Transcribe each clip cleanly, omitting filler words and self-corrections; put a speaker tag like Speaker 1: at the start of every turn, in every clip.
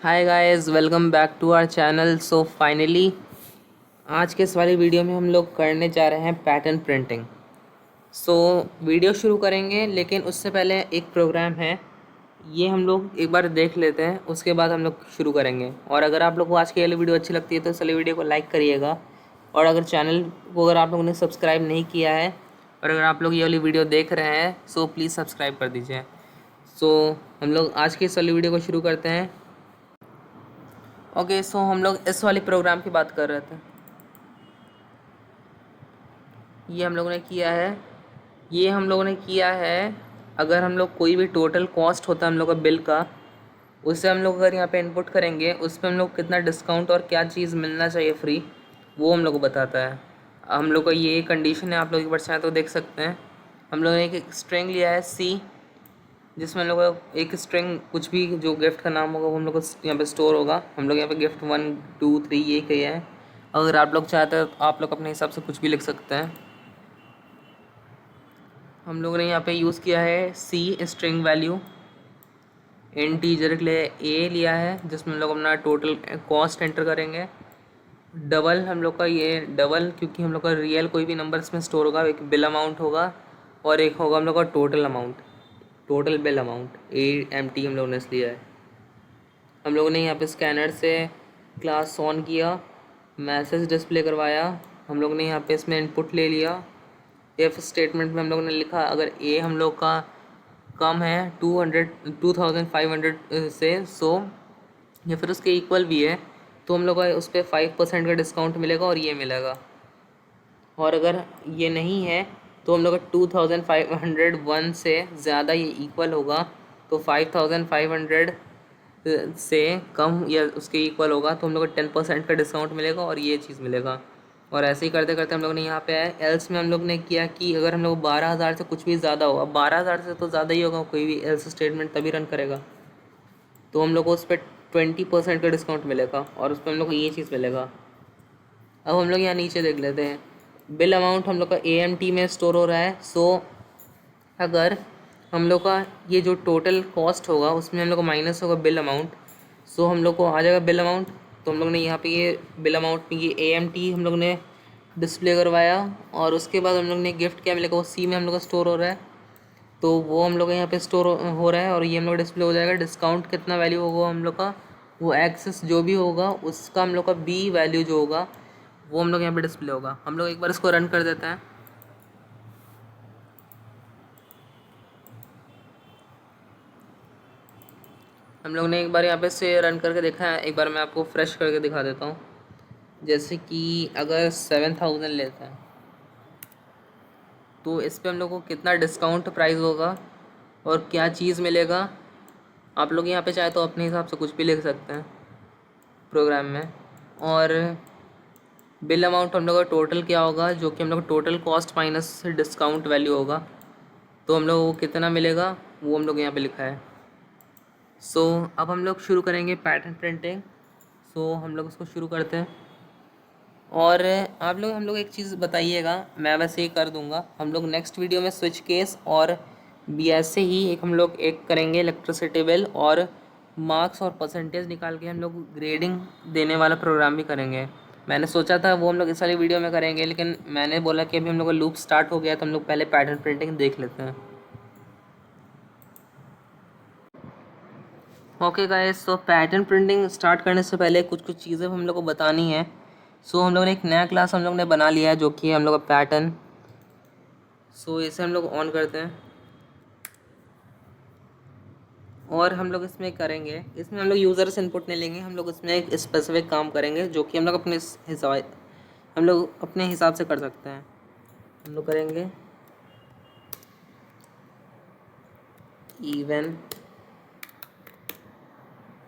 Speaker 1: Hi guys, welcome back to our channel. So finally आज के इस वाली वीडियो में हम लोग करने जा रहे हैं पैटर्न प्रिंटिंग। सो वीडियो शुरू करेंगे, लेकिन उससे पहले एक प्रोग्राम है, ये हम लोग एक बार देख लेते हैं, उसके बाद हम लोग शुरू करेंगे। और अगर आप लोग को आज की ये वीडियो अच्छी लगती है तो इस वाली वीडियो को लाइक करिएगा। और अगर चैनल को अगर आप लोगों ने सब्सक्राइब नहीं किया है और अगर आप लोग ये वाली वीडियो देख रहे हैं सो प्लीज़ सब्सक्राइब कर दीजिए। सो हम लोग आज की इस वाली वीडियो को शुरू करते हैं। ओके, सो हम लोग इस वाले प्रोग्राम की बात कर रहे थे। ये हम लोगों ने किया है, ये हम लोगों ने किया है। अगर हम लोग कोई भी टोटल कॉस्ट होता है हम लोग का बिल का, उससे हम लोग अगर यहाँ पे इनपुट करेंगे, उस पर हम लोग कितना डिस्काउंट और क्या चीज़ मिलना चाहिए फ्री, वो हम लोग को बताता है। हम लोग का ये कंडीशन है, आप लोग एक बार चाहें तो देख सकते हैं। हम लोगों ने एक स्ट्रिंग लिया है सी, जिसमें हम लोग का एक स्ट्रिंग कुछ भी जो गिफ्ट का नाम होगा वो हम लोग को यहाँ पे स्टोर होगा। हम लोग यहाँ पे गिफ्ट 1 2 3 ये किया है। अगर आप लोग चाहते हैं तो आप लोग अपने हिसाब से कुछ भी लिख सकते हैं। हम लोगों ने यहाँ पे यूज़ किया है सी स्ट्रिंग वैल्यू, इंटीजर के लिए ए लिया है, जिसमें हम लोग अपना टोटल कॉस्ट एंटर करेंगे। डबल हम लोग का ये डबल, क्योंकि हम लोग का रियल कोई भी नंबर इसमें स्टोर होगा। एक बिल अमाउंट होगा और एक होगा हम लोग का total amount, total bill amount, AMT हम लोगों ने इसलिए है। हम लोगों ने यहाँ पे स्कैनर से क्लास ऑन किया, मैसेज डिस्प्ले करवाया। हम लोग ने यहाँ पे इसमें इनपुट ले लिया। इफ़ स्टेटमेंट में हम लोगों ने लिखा अगर ए हम लोग का कम है 2500 से, सो या फिर उसके इक्वल भी है, तो हम लोग का उस पर 5% का डिस्काउंट मिलेगा और ये मिलेगा। और अगर ये नहीं है तो हम लोग का 2501 से ज़्यादा ये इक्वल होगा, तो 5500 से कम या उसके इक्वल होगा तो हम लोग को 10% का डिस्काउंट मिलेगा और ये चीज़ मिलेगा। और ऐसे ही करते करते हम लोग ने यहाँ पे आए एल्स में हम लोग ने किया कि अगर हम लोग 12,000 से कुछ भी ज़्यादा होगा, 12,000 से तो ज़्यादा ही होगा, कोई भी एल्स स्टेटमेंट तभी रन करेगा, तो हम लोग को उस पर 20% का डिस्काउंट मिलेगा और उस पर हम लोग को ये चीज़ मिलेगा। अब हम लोग यहाँ नीचे देख लेते हैं। बिल अमाउंट हम लोग का AMT में स्टोर हो रहा है। सो अगर हम लोग का ये जो टोटल कॉस्ट होगा उसमें हम लोग का माइनस होगा बिल अमाउंट, सो हम लोग को आ जाएगा बिल अमाउंट। तो हम लोग ने यहाँ पे ये बिल अमाउंट में ये AMT हम लोग ने डिस्प्ले करवाया और उसके बाद हम लोग ने गिफ्ट क्या मिलेगा वो सी में हम लोग का स्टोर हो रहा है, तो वो हम लोग यहाँ पे स्टोर हो रहा है और ये हम लोग डिस्प्ले हो जाएगा। डिस्काउंट कितना वैल्यू होगा हम लोग का, वो एक्सेस जो भी होगा उसका हम लोग का बी वैल्यू जो होगा वो हम लोग यहाँ पे डिस्प्ले होगा। हम लोग एक बार इसको रन कर देते हैं। हम लोग ने एक बार यहाँ पे से रन करके देखा है, एक बार मैं आपको फ्रेश करके दिखा देता हूँ। जैसे कि अगर 7,000 लेते हैं तो इस पे हम लोग को कितना डिस्काउंट प्राइस होगा और क्या चीज़ मिलेगा। आप लोग यहाँ पे चाहे तो अपने हिसाब से कुछ भी लिख सकते हैं प्रोग्राम में। और बिल अमाउंट हम लोग का टोटल क्या होगा, जो कि हम लोग total cost minus discount value होगा, तो हम लोग को कितना मिलेगा वो हम लोग यहाँ पे लिखा है। सो अब हम लोग शुरू करेंगे पैटर्न प्रिंटिंग। सो हम लोग उसको शुरू करते हैं। और आप लोग हम लोग एक चीज़ बताइएगा, मैं वैसे ही कर दूंगा। हम लोग नेक्स्ट वीडियो में स्विच केस और भी ऐसे ही एक हम लोग एक करेंगे इलेक्ट्रिसिटी बिल, और मार्क्स और परसेंटेज निकाल के हम लोग ग्रेडिंग देने वाला प्रोग्राम भी करेंगे। मैंने सोचा था वो हम लोग इस वाली वीडियो में करेंगे, लेकिन मैंने बोला कि अभी हम लोग का लूप स्टार्ट हो गया तो हम लोग पहले पैटर्न प्रिंटिंग देख लेते हैं। ओके गाइस, तो पैटर्न प्रिंटिंग स्टार्ट करने से पहले कुछ कुछ चीज़ें हम लोग को बतानी है। सो हम लोग ने एक नया क्लास हम लोग ने बना लिया है जो कि हम लोग का पैटर्न। सो इसे हम लोग ऑन करते हैं और हम लोग इसमें करेंगे, इसमें हम लोग यूज़र से इनपुट नहीं लेंगे, हम लोग इसमें एक स्पेसिफिक काम करेंगे जो कि हम लोग अपने हिसाब से कर सकते हैं। हम लोग करेंगे इवन,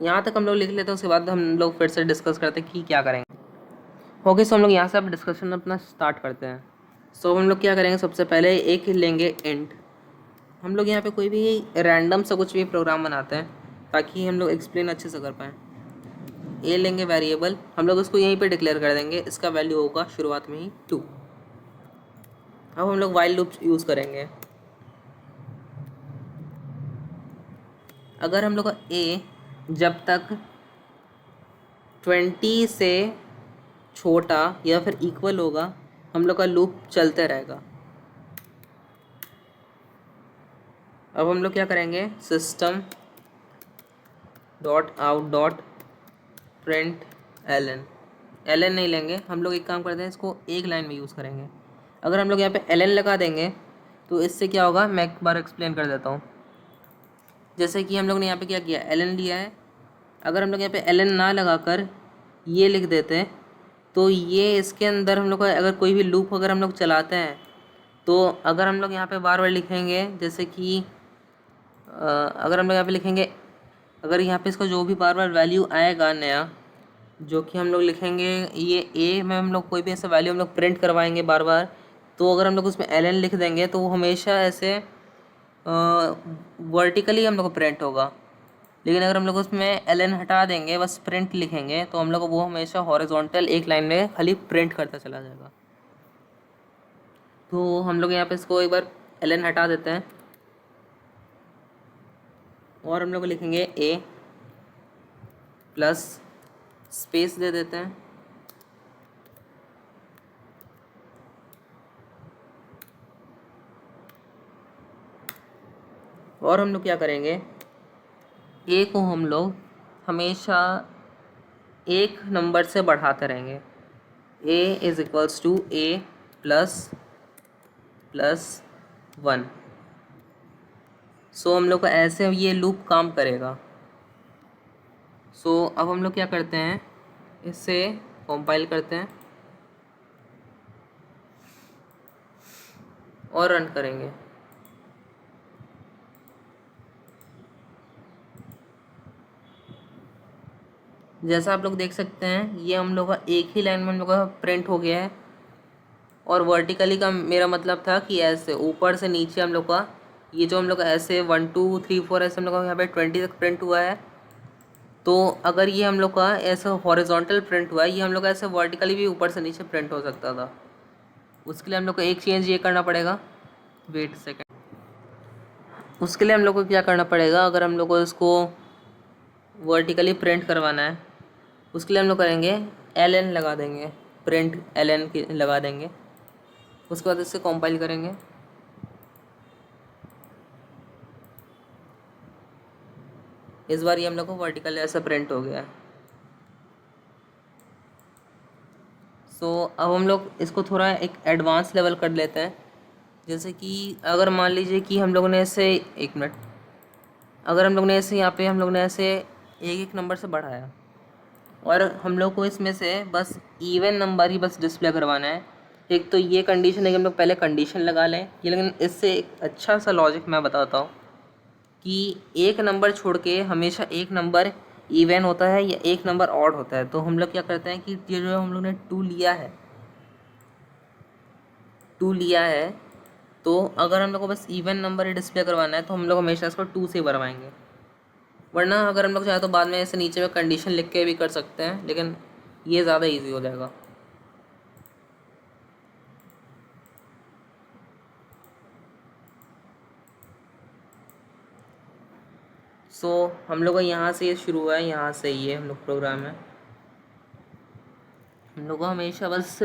Speaker 1: यहाँ तक हम लोग लिख लेते हैं, उसके बाद हम लोग फिर से डिस्कस करते हैं कि क्या करेंगे। ओके, सो हम लोग यहाँ से अब डिस्कशन अपना स्टार्ट करते हैं। सो हम लोग क्या करेंगे, सबसे पहले एक लेंगे इंट। हम लोग यहाँ पे कोई भी रैंडम सा कुछ भी प्रोग्राम बनाते हैं ताकि हम लोग एक्सप्लेन अच्छे से कर पाएँ। ए लेंगे वेरिएबल, हम लोग उसको यहीं पे डिक्लेयर कर देंगे, इसका वैल्यू होगा शुरुआत में ही 2। अब हम लोग वाइल लूप यूज़ करेंगे। अगर हम लोग का ए जब तक 20 से छोटा या फिर इक्वल होगा, हम लोग का लूप चलते रहेगा। अब हम लोग क्या करेंगे, system dot out dot println, ln नहीं लेंगे हम लोग, एक काम करते हैं इसको एक लाइन में यूज़ करेंगे। अगर हम लोग यहाँ पे एलन लगा देंगे तो इससे क्या होगा, मैं एक बार एक्सप्लेन कर देता हूँ। जैसे कि हम लोग ने यहाँ पे क्या किया, एलन लिया है, अगर हम लोग यहाँ पे एलन ना लगाकर ये लिख देते हैं तो ये इसके अंदर हम लोग का अगर कोई भी लूप अगर हम लोग चलाते हैं तो अगर हम लोग यहाँ पे बार बार लिखेंगे, जैसे कि अगर हम लोग यहाँ पे लिखेंगे, अगर यहाँ पे इसका जो भी बार बार वैल्यू आएगा नया, जो कि हम लोग लिखेंगे ये ए में हम लोग कोई भी ऐसा वैल्यू हम लोग प्रिंट करवाएंगे बार बार, तो अगर हम लोग उसमें एल एन लिख देंगे तो वो हमेशा ऐसे वर्टिकली हम लोग को प्रिंट होगा। लेकिन अगर हम लोग उसमें एल एन हटा देंगे, बस प्रिंट लिखेंगे, तो हम लोग को वो हमेशा हॉरिजॉन्टल एक लाइन में खाली प्रिंट करता चला जाएगा। तो हम लोग यहाँ पे इसको एक बार एल एन हटा देते हैं और हम लोग लिखेंगे ए प्लस स्पेस दे देते हैं, और हम लोग क्या करेंगे, ए को हम लोग हमेशा एक नंबर से बढ़ाते रहेंगे। A is equals to a plus plus 1। So हम लोग का ऐसे ये लूप काम करेगा। सो अब हम लोग क्या करते हैं, इससे कंपाइल करते हैं और रन करेंगे। जैसा आप लोग देख सकते हैं ये हम लोग का एक ही लाइन में हम लोग का प्रिंट हो गया है, और वर्टिकली का मेरा मतलब था कि ऐसे ऊपर से नीचे हम लोग का ये जो हम लोग ऐसे 1 2 3 4 ऐसे हम लोग का यहाँ पे 20 तक प्रिंट हुआ है। तो अगर ये हम लोग का ऐसा हॉरिजॉन्टल प्रिंट हुआ है, ये हम लोग का ऐसे वर्टिकली भी ऊपर से नीचे प्रिंट हो सकता था। उसके लिए हम लोग को एक चेंज ये करना पड़ेगा, वेट सेकेंड। उसके लिए हम लोग को क्या करना पड़ेगा, अगर हम लोग को इसको वर्टिकली प्रिंट करवाना है, उसके लिए हम लोग करेंगे एल एन लगा देंगे, प्रिंट एल एन की लगा देंगे। उसके बाद इससे कंपाइल करेंगे। इस बार ये हम लोग को वर्टिकल ऐसा प्रिंट हो गया है। सो अब हम लोग इसको थोड़ा एक एडवांस लेवल कर लेते हैं। जैसे कि अगर मान लीजिए कि हम लोगों ने ऐसे, एक मिनट, अगर हम लोग ने ऐसे यहाँ पे हम लोग ने ऐसे एक एक नंबर से बढ़ाया और हम लोग को इसमें से बस इवन नंबर ही बस डिस्प्ले करवाना है, एक तो ये कंडीशन है कि हम लोग पहले कंडीशन लगा लें ये, लेकिन इससे एक अच्छा सा लॉजिक मैं बताता हूँ कि एक नंबर छोड़ के हमेशा एक नंबर इवन होता है या एक नंबर ऑड होता है। तो हम लोग क्या करते हैं कि ये जो हम लोग ने 2 लिया है, 2 लिया है, तो अगर हम लोग को बस इवन नंबर ही डिस्प्ले करवाना है तो हम लोग हमेशा इसको 2 से भरवाएंगे। वरना अगर हम लोग चाहे तो बाद में ऐसे नीचे में कंडीशन लिख के भी कर सकते हैं, लेकिन ये ज़्यादा इजी हो जाएगा। सो हम लोग का यहाँ से ये शुरू हुआ है, यहाँ से ये हम लोग प्रोग्राम है। हम लोग को हमेशा बस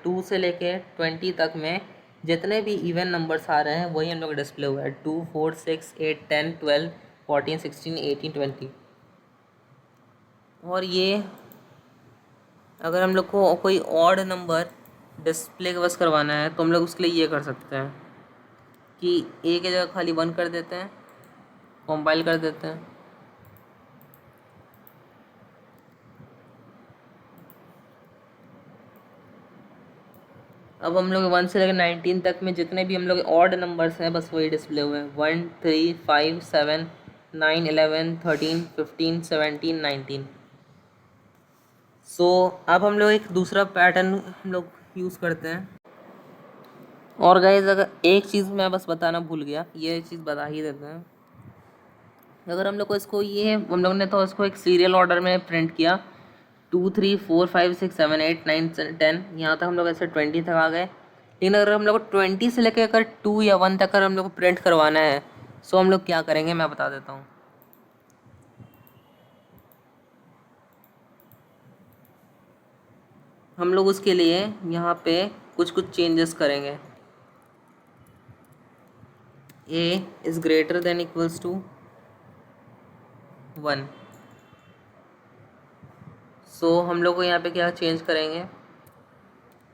Speaker 1: 2 से लेके 20 तक में जितने भी इवन नंबर्स आ रहे हैं वही हम लोग डिस्प्ले हुआ है, 2 4 6 8 10 12 14 16 18 20। और ये अगर हम लोग को कोई ऑड नंबर डिस्प्ले बस करवाना है तो हम लोग उसके लिए ये कर सकते हैं कि ए की जगह खाली 1 कर देते हैं, कंपाइल कर देते हैं। अब हम लोग 1 से लेकर 19 तक में जितने भी हम लोग ऑड नंबर्स हैं बस वही डिस्प्ले हुए हैं, 1 3 5 7 9 11 13 15 17 19। सो अब हम लोग एक दूसरा पैटर्न हम लोग यूज़ करते हैं। और गाइस अगर एक चीज़ मैं बस बताना भूल गया, ये चीज़ बता ही देते हैं। अगर हम लोग को इसको ये हम लोग ने तो इसको एक सीरियल ऑर्डर में प्रिंट किया, 2 3 4 5 6 7 8 9 10, यहाँ तक हम लोग ऐसे 20 तक आ गए। लेकिन अगर हम लोग को 20 से लेकर अगर 2 या 1 तक अगर हम लोग को प्रिंट करवाना है सो हम लोग क्या करेंगे मैं बता देता हूँ। हम लोग उसके लिए यहाँ पे कुछ कुछ चेंजेस करेंगे। a is greater than equals to 1। So हम लोग को यहाँ पे क्या चेंज करेंगे,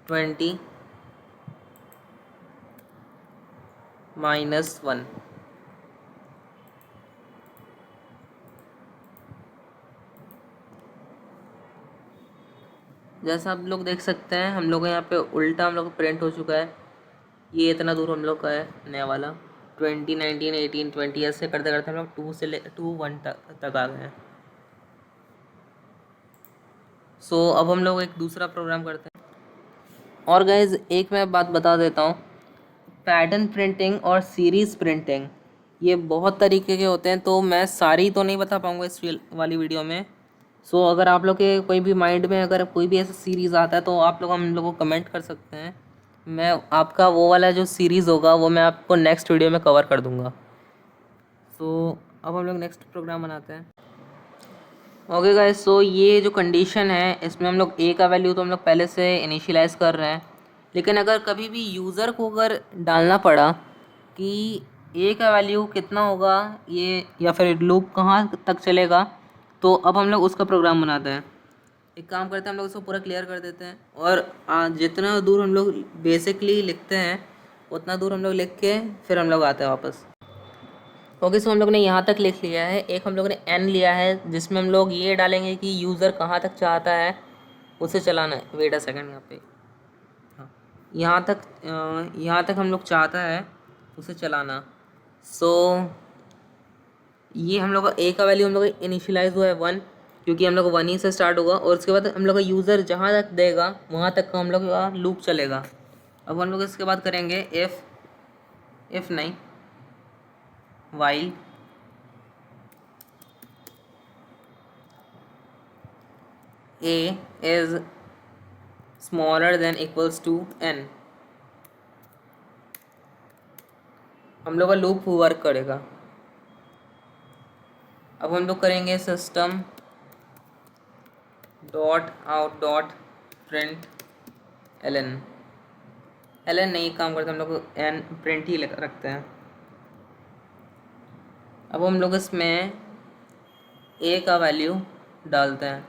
Speaker 1: 20 माइनस 1। जैसा आप लोग देख सकते हैं हम लोग को यहाँ पे उल्टा हम लोग को प्रिंट हो चुका है। ये इतना दूर हम लोग का है नया वाला, 20, 19, 18, 20 ऐसे करते करते हम लोग 2 से 1 तक आ गए हैं। सो अब हम लोग एक दूसरा प्रोग्राम करते हैं। और गाइज एक मैं बात बता देता हूँ, पैटर्न प्रिंटिंग और सीरीज़ प्रिंटिंग ये बहुत तरीके के होते हैं, तो मैं सारी तो नहीं बता पाऊँगा इस वाली वीडियो में। सो अगर आप लोग के कोई भी माइंड में अगर कोई भी ऐसा सीरीज़ आता है तो आप लोग हम लोग को कमेंट कर सकते हैं। मैं आपका वो वाला जो सीरीज़ होगा वो मैं आपको नेक्स्ट वीडियो में कवर कर दूँगा। सो अब हम लोग नेक्स्ट प्रोग्राम बनाते हैं। ओके गाइस, सो ये जो कंडीशन है इसमें हम लोग ए का वैल्यू तो हम लोग पहले से इनिशियलाइज़ कर रहे हैं, लेकिन अगर कभी भी यूज़र को अगर डालना पड़ा कि ए का वैल्यू कितना होगा ये, या फिर लूप कहाँ तक चलेगा, तो अब हम लोग उसका प्रोग्राम बनाते हैं। एक काम करते हैं, हम लोग इसको पूरा क्लियर कर देते हैं और जितना दूर हम लोग बेसिकली लिखते हैं उतना दूर हम लोग लिख के फिर हम लोग आते हैं वापस। ओके, सो हम लोग ने यहाँ तक लिख लिया है। एक हम लोग ने एन लिया है जिसमें हम लोग ये डालेंगे कि यूज़र कहाँ तक चाहता है उसे चलाना है। वेट अ सेकंड, यहाँ पे हाँ, यहाँ तक हम लोग चाहता है उसे चलाना। सो ये हम लोग का ए का वैल्यू हम लोग का इनिशियलाइज हुआ है 1, क्योंकि हम लोग 1 ही से स्टार्ट होगा, और उसके बाद हम लोग का यूज़र जहाँ तक देगा वहाँ तक का हम लोग का लूप चलेगा। अब हम लोग इसके बाद करेंगे इफ़ नहीं, while a is smaller than equals to n। हम लोग का लूप वर्क करेगा। अब हम लोग करेंगे system dot out dot println नहीं काम करते, हम लोग एन प्रिंट ही रखते हैं। अब हम लोग इसमें ए का वैल्यू डालते हैं।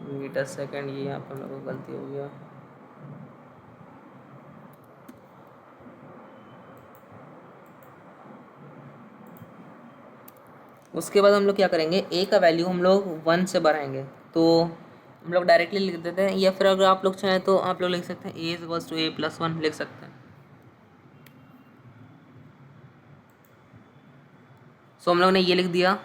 Speaker 1: वेट अ सेकंड, ये यहाँ पर हम लोग को गलती हो गया। उसके बाद हम लोग क्या करेंगे, ए का वैल्यू हम लोग 1 से बढ़ाएंगे, तो हम लोग डायरेक्टली लिख देते हैं, या फिर अगर आप लोग चाहें तो आप लोग लिख सकते हैं ए इक्वल्स टू a+1 लिख सकते हैं। सो हम लोग ने ये लिख दिया।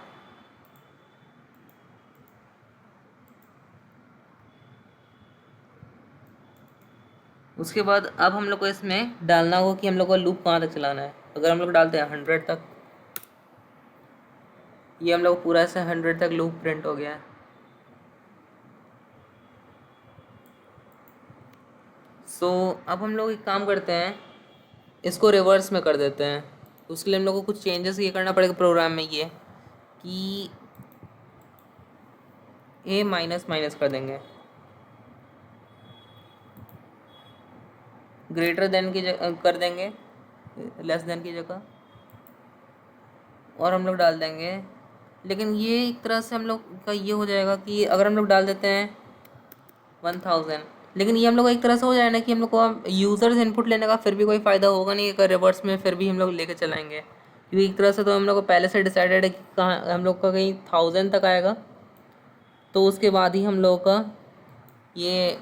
Speaker 1: उसके बाद अब हम लोग को इसमें डालना होगा कि हम लोग को लूप कहाँ तक चलाना है। अगर हम लोग डालते हैं 100 तक, ये हम लोग पूरा ऐसे 100 तक लूप प्रिंट हो गया है। सो अब हम लोग एक काम करते हैं, इसको रिवर्स में कर देते हैं। उसके लिए हम लोग को कुछ चेंजेस ये करना पड़ेगा प्रोग्राम में, ये कि ए माइनस माइनस कर देंगे, ग्रेटर देन की जगह कर देंगे लेस देन की जगह, और हम लोग डाल देंगे। लेकिन ये एक तरह से हम लोग का ये हो जाएगा कि अगर हम लोग डाल देते हैं 1000, लेकिन ये हम लोग को एक तरह से हो जाएगा ना कि हम लोग को यूज़र से इनपुट लेने का फिर भी कोई फ़ायदा होगा नहीं, अगर रिवर्स में फिर भी हम लोग लेके चलाएंगे, क्योंकि एक तरह से तो हम लोग को पहले से डिसाइडेड है कि कहाँ हम लोग का कहीं 1000 तक आएगा, तो उसके बाद ही हम लोगों का ये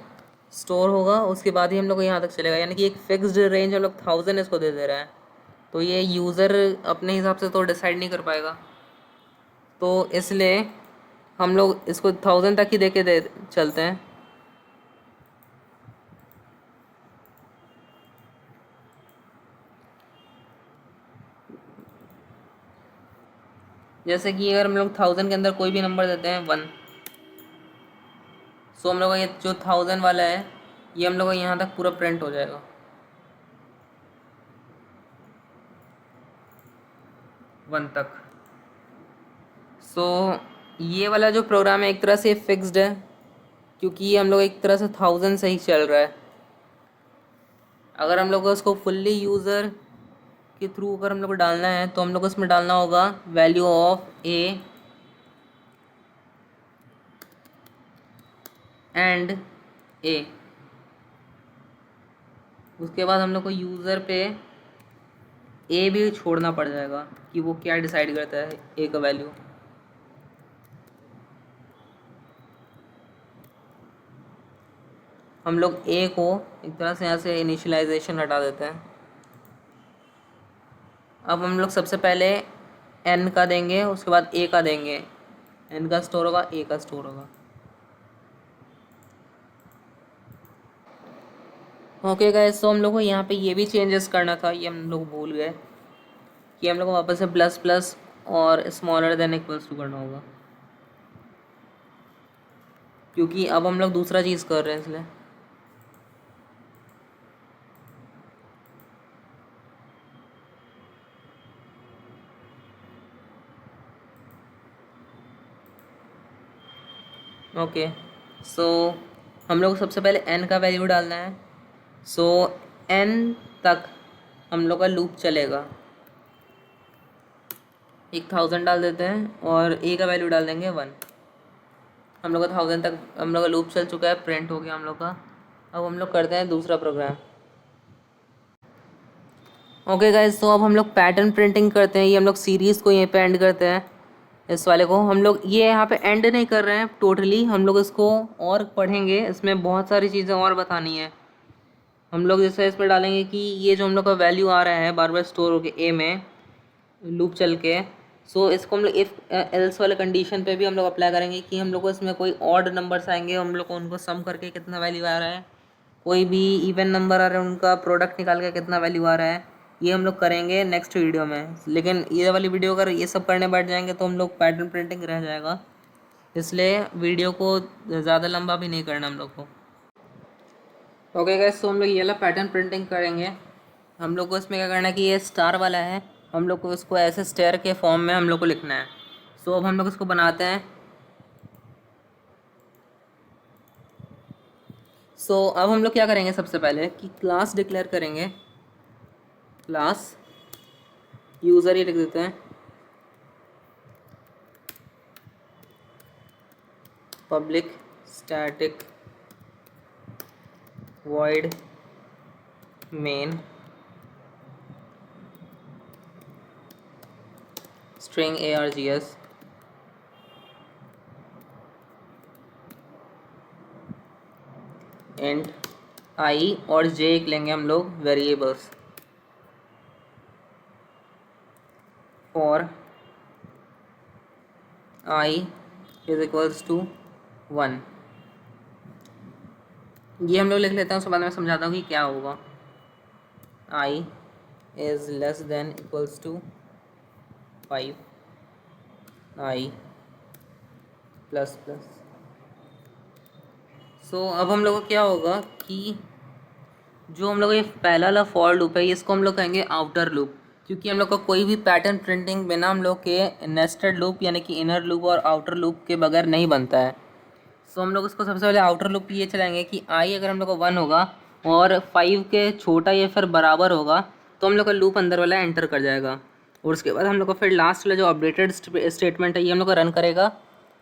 Speaker 1: स्टोर होगा, उसके बाद ही हम लोग को यहाँ तक चलेगा। यानी कि एक फिक्स्ड रेंज हम लोग 1000 इसको दे दे रहे हैं, तो ये यूज़र अपने हिसाब से तो डिसाइड नहीं कर पाएगा, तो इसलिए हम लोग इसको 1000 तक ही दे के दे चलते हैं। जैसे कि अगर हम लोग 1000 के अंदर कोई भी नंबर देते हैं 1, सो हम लोग का ये जो 1000 वाला है ये हम लोग का यहाँ तक पूरा प्रिंट हो जाएगा। 1 तक। सो ये वाला जो प्रोग्राम है एक तरह से फिक्स्ड है, क्योंकि ये हम लोग एक तरह से 1000 से ही चल रहा है। अगर हम लोग को उसको फुल्ली यूज़र के थ्रू अगर हम लोग को डालना है तो हम लोग को इसमें डालना होगा वैल्यू ऑफ ए एंड ए। उसके बाद हम लोग को यूज़र पे ए भी छोड़ना पड़ जाएगा कि वो क्या डिसाइड करता है ए का वैल्यू। हम लोग ए को एक तरह से यहाँ से इनिशियलाइजेशन हटा देते हैं। अब हम लोग सबसे पहले एन का देंगे, उसके बाद ए का देंगे। एन का स्टोर होगा, ए का स्टोर होगा। ओके गाइस, तो हम लोग को यहाँ पे ये भी चेंजेस करना था, ये हम लोग भूल गए कि हम लोग को वापस से प्लस प्लस और स्मॉलर देन इक्वल्स टू करना होगा, क्योंकि अब हम लोग दूसरा चीज़ कर रहे हैं इसलिए। ओके, सो हम लोग को सबसे पहले n का वैल्यू डालना है। सो n तक हम लोग का लूप चलेगा। एक 1000 डाल देते हैं और a का वैल्यू डाल देंगे 1। हम लोग का 1000 तक हम लोग का लूप चल चुका है, प्रिंट हो गया हम लोग का। अब हम लोग करते हैं दूसरा प्रोग्राम। ओके गाइस, तो अब हम लोग पैटर्न प्रिंटिंग करते हैं। ये हम लोग सीरीज़ को यहीं पे एंड करते हैं। इस वाले को हम लोग ये यहाँ पे एंड नहीं कर रहे हैं टोटली, हम लोग इसको और पढ़ेंगे। इसमें बहुत सारी चीज़ें और बतानी है। हम लोग जैसे इसमें डालेंगे कि ये जो हम लोग का वैल्यू आ रहा है बार बार स्टोर होके ए में लूप चल के, सो इसको हम लोग इफ़ एल्स वाले कंडीशन पे भी हम लोग अप्लाई करेंगे कि हम लोग को इसमें कोई ऑड नंबर्स आएंगे, हम लोग को उनको सम करके कितना वैल्यू आ रहा है। कोई भी इवन नंबर आ रहा है उनका प्रोडक्ट निकाल के कितना वैल्यू आ रहा है। ये हम लोग करेंगे नेक्स्ट वीडियो में। लेकिन ये वाली वीडियो अगर ये सब करने बैठ जाएंगे तो हम लोग पैटर्न प्रिंटिंग रह जाएगा, इसलिए वीडियो को ज़्यादा लंबा भी नहीं करना हम लोग को। ओके गाइस, तो हम लोग ये वाला पैटर्न प्रिंटिंग करेंगे। हम लोग को इसमें क्या करना है कि ये स्टार वाला है, हम लोग को इसको ऐसे स्टेयर के फॉर्म में हम लोग को लिखना है। सो अब हम लोग इसको बनाते हैं। सो अब हम लोग क्या करेंगे, सबसे पहले कि क्लास डिक्लेयर करेंगे। क्लास यूज़र ही लिख देते हैं, public static void main string args and I और जे लेंगे हम लोग variables for I is equals to 1। ये हम लोग लिख लेते हैं, उसके बाद मैं समझाता हूँ कि क्या होगा। I is less than equals to 5, i plus plus. So अब हम लोग को क्या होगा कि जो हम लोग ये पहला वाला फॉर लूप है इसको हम लोग कहेंगे आउटर लूप, क्योंकि हम लोग का कोई भी पैटर्न प्रिंटिंग बिना हम लोग के नेस्टेड लूप यानी कि इनर लूप और आउटर लूप के बगैर नहीं बनता है। सो हम लोग इसको सबसे पहले आउटर लूप ये चलाएंगे कि आई अगर हम लोग को 1 होगा और 5 के छोटा या फिर बराबर होगा तो हम लोग का लूप अंदर वाला एंटर कर जाएगा। और उसके बाद हम लोग को फिर लास्ट वाला जो अपडेटेड स्टेटमेंट है ये हम लोग का रन करेगा।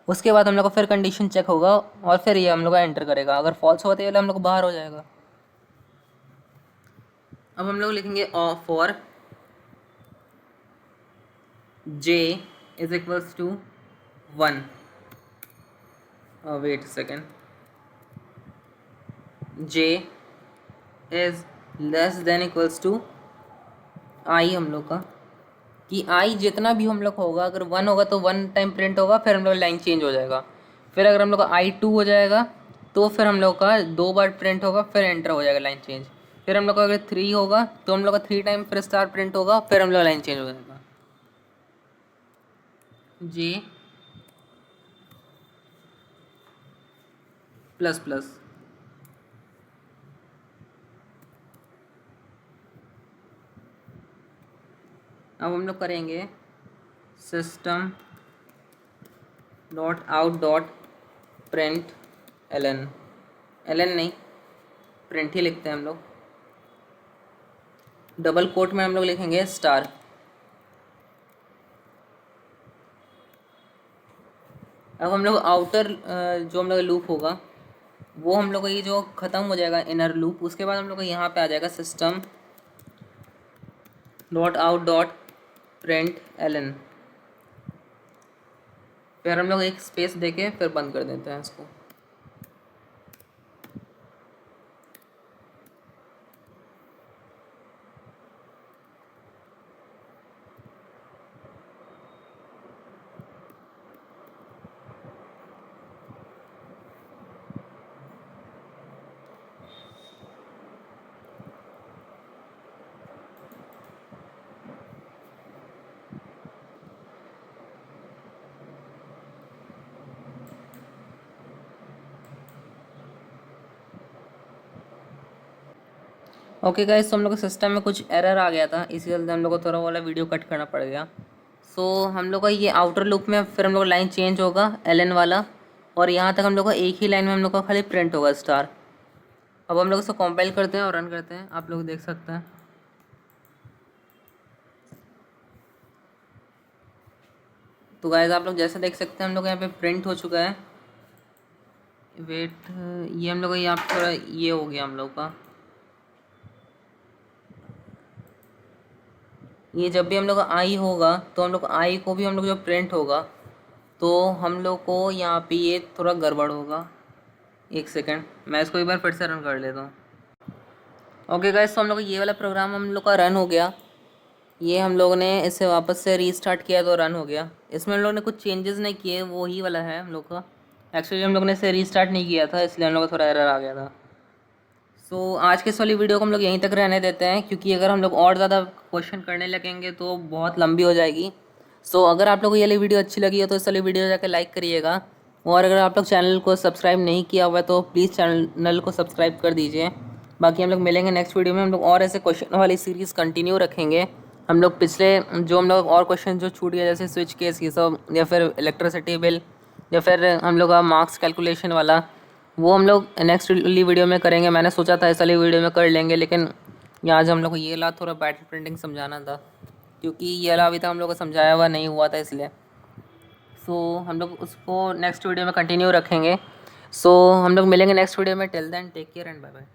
Speaker 1: उसके बाद हम लोग को फिर कंडीशन चेक होगा और फिर ये हम लोग का एंटर करेगा। अगर फॉल्स होते हैं हम लोग को बाहर हो जाएगा। अब हम लोग लिखेंगे for j is equals to 1। Wait second, j is less than equals to i हम लोग का, कि आई जितना भी हम लोग का होगा अगर 1 होगा तो 1 टाइम प्रिंट होगा, फिर हम लोग लाइन चेंज हो जाएगा। फिर अगर हम लोग का आई 2 हो जाएगा तो फिर हम लोग का 2 बार प्रिंट होगा, फिर एंटर हो जाएगा लाइन चेंज। फिर हम लोग का अगर 3 होगा तो हम लोग का 3 टाइम फिर स्टार प्रिंट होगा, फिर हम लोग लाइन चेंज हो जाएगा। J plus plus. अब हम लोग करेंगे system dot out dot println, ln नहीं प्रिंट ही लिखते हैं हम लोग, डबल कोट में हम लोग लिखेंगे स्टार। अब हम लोग आउटर जो हम लोग लूप होगा वो हम लोग को ये जो ख़त्म हो जाएगा इनर लूप, उसके बाद हम लोग को यहाँ पे आ जाएगा system dot out dot println, फिर हम लोग एक स्पेस देके फिर बंद कर देते हैं इसको। ओके गाइस, तो हम लोग के सिस्टम में कुछ एरर आ गया था, इसी वजह से हम लोग को थोड़ा वाला वीडियो कट करना पड़ गया। सो हम लोग का ये आउटर लूप में फिर हम लोग लाइन चेंज होगा एलन वाला, और यहाँ तक हम लोग का एक ही लाइन में हम लोग का खाली प्रिंट होगा स्टार। अब हम लोग इसको कंपाइल करते हैं और रन करते हैं, आप लोग देख सकते हैं। तो गाइस आप लोग जैसे देख सकते हैं हम लोग यहाँ पे प्रिंट हो चुका है। वेट, ये हम लोग का यहाँ पे थोड़ा ये हो गया हम लोग का, ये जब भी हम लोग का आई होगा तो हम लोग आई को भी हम लोग जो प्रिंट होगा तो हम लोग को यहाँ पे ये थोड़ा गड़बड़ होगा। एक सेकेंड, मैं इसको एक बार फिर से रन कर लेता हूँ। ओके गाइस, तो हम लोग का ये वाला प्रोग्राम हम लोग का रन हो गया। ये हम लोगों ने इसे वापस से रीस्टार्ट किया तो रन हो गया। इसमें हम लोग ने कुछ चेंजेस नहीं किए, वो ही वाला है हम लोग का। एक्चुअली हम लोग ने इसे रीस्टार्ट नहीं किया था, इसलिए हम लोग को थोड़ा एरर आ गया था। सो आज के इस वाली वीडियो को हम लोग यहीं तक रहने देते हैं, क्योंकि अगर हम लोग और ज़्यादा क्वेश्चन करने लगेंगे तो बहुत लंबी हो जाएगी। सो अगर आप लोगों को ये वाली वीडियो अच्छी लगी है तो इस वाली वीडियो जाकर लाइक करिएगा, और अगर आप लोग चैनल को सब्सक्राइब नहीं किया हुआ है तो प्लीज़ चैनल को सब्सक्राइब कर दीजिए। बाकी हम लोग मिलेंगे नेक्स्ट वीडियो में, हम लोग और ऐसे क्वेश्चन वाली सीरीज़ कंटिन्यू रखेंगे। हम लोग पिछले जो हम लोग और क्वेश्चन जो छूट गया जैसे स्विच केस ये सब, या फिर इलेक्ट्रिसिटी बिल, या फिर हम लोग का मार्क्स कैलकुलेशन वाला, वो हम लोग नेक्स्ट वाली वीडियो में करेंगे। मैंने सोचा था इस वाली वीडियो में कर लेंगे, लेकिन आज हम लोग को ये ला थोड़ा बैटल प्रिंटिंग समझाना था, क्योंकि ये वाला अभी तक हम लोग को समझाया हुआ नहीं हुआ था इसलिए। सो हम लोग उसको नेक्स्ट वीडियो में कंटिन्यू रखेंगे। सो हम लोग मिलेंगे नेक्स्ट वीडियो में। Till then take care and bye bye.